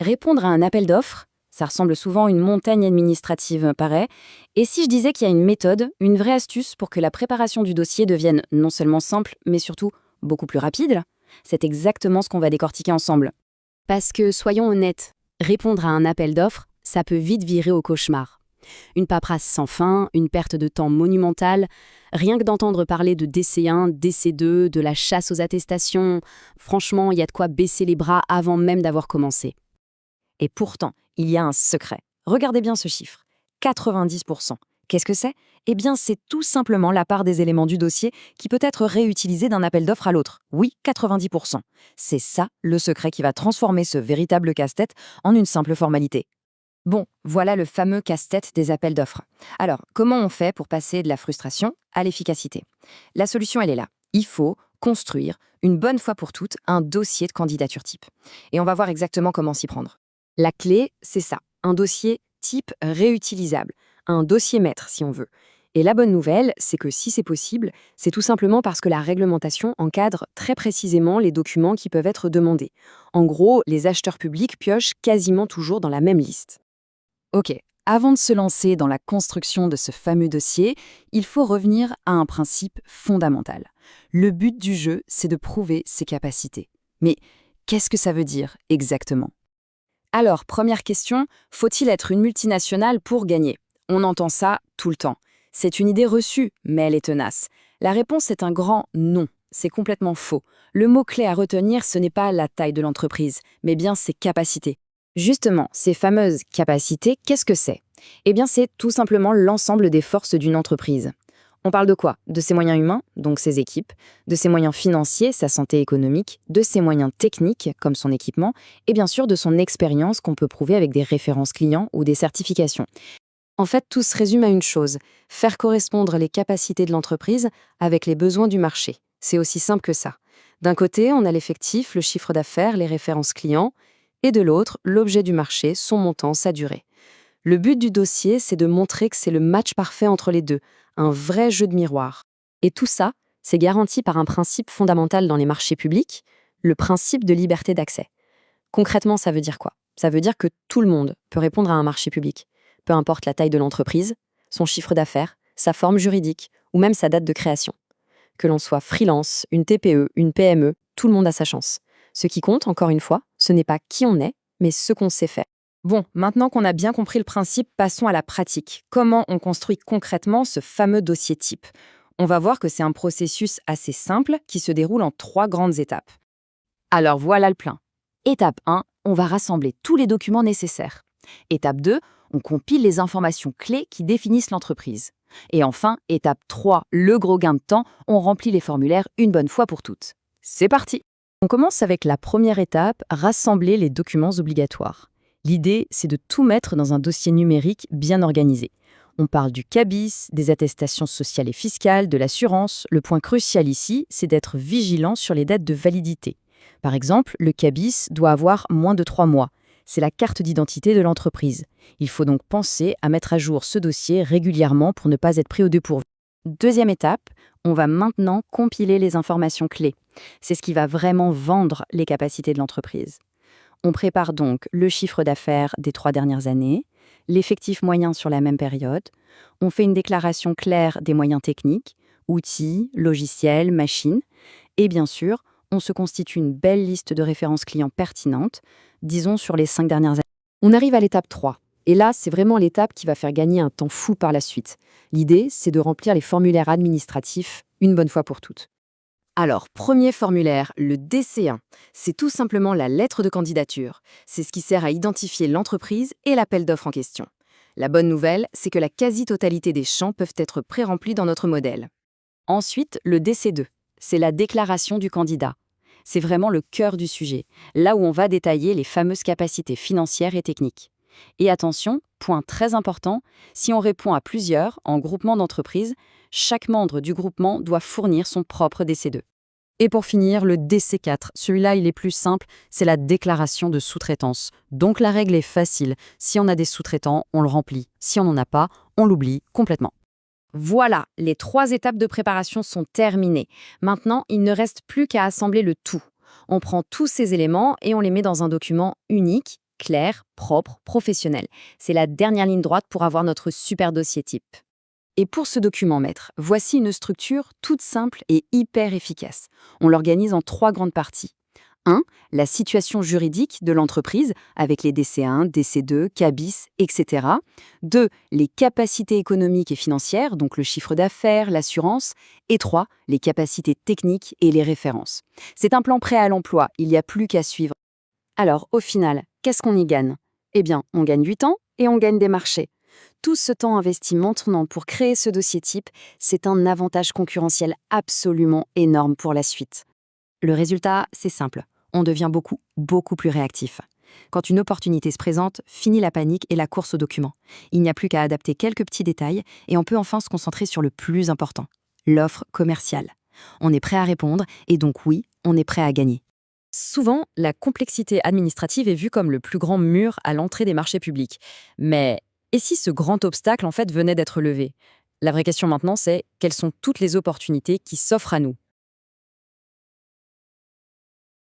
Répondre à un appel d'offres, ça ressemble souvent à une montagne administrative, paraît. Et si je disais qu'il y a une méthode, une vraie astuce pour que la préparation du dossier devienne non seulement simple, mais surtout beaucoup plus rapide? C'est exactement ce qu'on va décortiquer ensemble. Parce que, soyons honnêtes, répondre à un appel d'offres, ça peut vite virer au cauchemar. Une paperasse sans fin, une perte de temps monumentale, rien que d'entendre parler de DC1, DC2, de la chasse aux attestations, franchement, il y a de quoi baisser les bras avant même d'avoir commencé. Et pourtant, il y a un secret. Regardez bien ce chiffre. 90%. Qu'est-ce que c'est? Eh bien, c'est tout simplement la part des éléments du dossier qui peut être réutilisée d'un appel d'offres à l'autre. Oui, 90%. C'est ça le secret qui va transformer ce véritable casse-tête en une simple formalité. Bon, voilà le fameux casse-tête des appels d'offres. Alors, comment on fait pour passer de la frustration à l'efficacité? La solution, elle est là. Il faut construire, une bonne fois pour toutes, un dossier de candidature type. Et on va voir exactement comment s'y prendre. La clé, c'est ça, un dossier type réutilisable, un dossier maître si on veut. Et la bonne nouvelle, c'est que si c'est possible, c'est tout simplement parce que la réglementation encadre très précisément les documents qui peuvent être demandés. En gros, les acheteurs publics piochent quasiment toujours dans la même liste. Ok, avant de se lancer dans la construction de ce fameux dossier, il faut revenir à un principe fondamental. Le but du jeu, c'est de prouver ses capacités. Mais qu'est-ce que ça veut dire exactement? Alors, première question, faut-il être une multinationale pour gagner? On entend ça tout le temps. C'est une idée reçue, mais elle est tenace. La réponse est un grand non. C'est complètement faux. Le mot-clé à retenir, ce n'est pas la taille de l'entreprise, mais bien ses capacités. Justement, ces fameuses capacités, qu'est-ce que c'est? Eh bien, c'est tout simplement l'ensemble des forces d'une entreprise. On parle de quoi? De ses moyens humains, donc ses équipes, de ses moyens financiers, sa santé économique, de ses moyens techniques, comme son équipement, et bien sûr de son expérience qu'on peut prouver avec des références clients ou des certifications. En fait, tout se résume à une chose, faire correspondre les capacités de l'entreprise avec les besoins du marché. C'est aussi simple que ça. D'un côté, on a l'effectif, le chiffre d'affaires, les références clients, et de l'autre, l'objet du marché, son montant, sa durée. Le but du dossier, c'est de montrer que c'est le match parfait entre les deux, un vrai jeu de miroir. Et tout ça, c'est garanti par un principe fondamental dans les marchés publics, le principe de liberté d'accès. Concrètement, ça veut dire quoi? Ça veut dire que tout le monde peut répondre à un marché public, peu importe la taille de l'entreprise, son chiffre d'affaires, sa forme juridique ou même sa date de création. Que l'on soit freelance, une TPE, une PME, tout le monde a sa chance. Ce qui compte, encore une fois, ce n'est pas qui on est, mais ce qu'on sait faire. Bon, maintenant qu'on a bien compris le principe, passons à la pratique. Comment on construit concrètement ce fameux dossier type? On va voir que c'est un processus assez simple qui se déroule en 3 grandes étapes. Alors voilà le plan. Étape 1, on va rassembler tous les documents nécessaires. Étape 2, on compile les informations clés qui définissent l'entreprise. Et enfin, étape 3, le gros gain de temps, on remplit les formulaires une bonne fois pour toutes. C'est parti! On commence avec la première étape, rassembler les documents obligatoires. L'idée, c'est de tout mettre dans un dossier numérique bien organisé. On parle du CABIS, des attestations sociales et fiscales, de l'assurance. Le point crucial ici, c'est d'être vigilant sur les dates de validité. Par exemple, le CABIS doit avoir moins de 3 mois. C'est la carte d'identité de l'entreprise. Il faut donc penser à mettre à jour ce dossier régulièrement pour ne pas être pris au dépourvu. Deuxième étape, on va maintenant compiler les informations clés. C'est ce qui va vraiment vendre les capacités de l'entreprise. On prépare donc le chiffre d'affaires des 3 dernières années, l'effectif moyen sur la même période. On fait une déclaration claire des moyens techniques, outils, logiciels, machines. Et bien sûr, on se constitue une belle liste de références clients pertinentes, disons sur les 5 dernières années. On arrive à l'étape 3. Et là, c'est vraiment l'étape qui va faire gagner un temps fou par la suite. L'idée, c'est de remplir les formulaires administratifs une bonne fois pour toutes. Alors, premier formulaire, le DC1. C'est tout simplement la lettre de candidature. C'est ce qui sert à identifier l'entreprise et l'appel d'offres en question. La bonne nouvelle, c'est que la quasi-totalité des champs peuvent être pré-remplis dans notre modèle. Ensuite, le DC2. C'est la déclaration du candidat. C'est vraiment le cœur du sujet, là où on va détailler les fameuses capacités financières et techniques. Et attention, point très important, si on répond à plusieurs, en groupement d'entreprises, chaque membre du groupement doit fournir son propre DC2. Et pour finir, le DC4, celui-là il est plus simple, c'est la déclaration de sous-traitance. Donc la règle est facile, si on a des sous-traitants, on le remplit. Si on n'en a pas, on l'oublie complètement. Voilà, les 3 étapes de préparation sont terminées. Maintenant, il ne reste plus qu'à assembler le tout. On prend tous ces éléments et on les met dans un document unique, Clair, propre, professionnel. C'est la dernière ligne droite pour avoir notre super dossier type. Et pour ce document maître, voici une structure toute simple et hyper efficace. On l'organise en 3 grandes parties. 1. La situation juridique de l'entreprise avec les DC1, DC2, CABIS, etc. 2. Les capacités économiques et financières, donc le chiffre d'affaires, l'assurance. Et 3. Les capacités techniques et les références. C'est un plan prêt à l'emploi, il n'y a plus qu'à suivre. Alors, au final, qu'est-ce qu'on y gagne? Eh bien, on gagne du temps et on gagne des marchés. Tout ce temps investi maintenant pour créer ce dossier type, c'est un avantage concurrentiel absolument énorme pour la suite. Le résultat, c'est simple. On devient beaucoup plus réactif. Quand une opportunité se présente, fini la panique et la course aux documents. Il n'y a plus qu'à adapter quelques petits détails et on peut enfin se concentrer sur le plus important, l'offre commerciale. On est prêt à répondre et donc oui, on est prêt à gagner. Souvent, la complexité administrative est vue comme le plus grand mur à l'entrée des marchés publics. Mais et si ce grand obstacle en fait venait d'être levé? La vraie question maintenant, c'est quelles sont toutes les opportunités qui s'offrent à nous?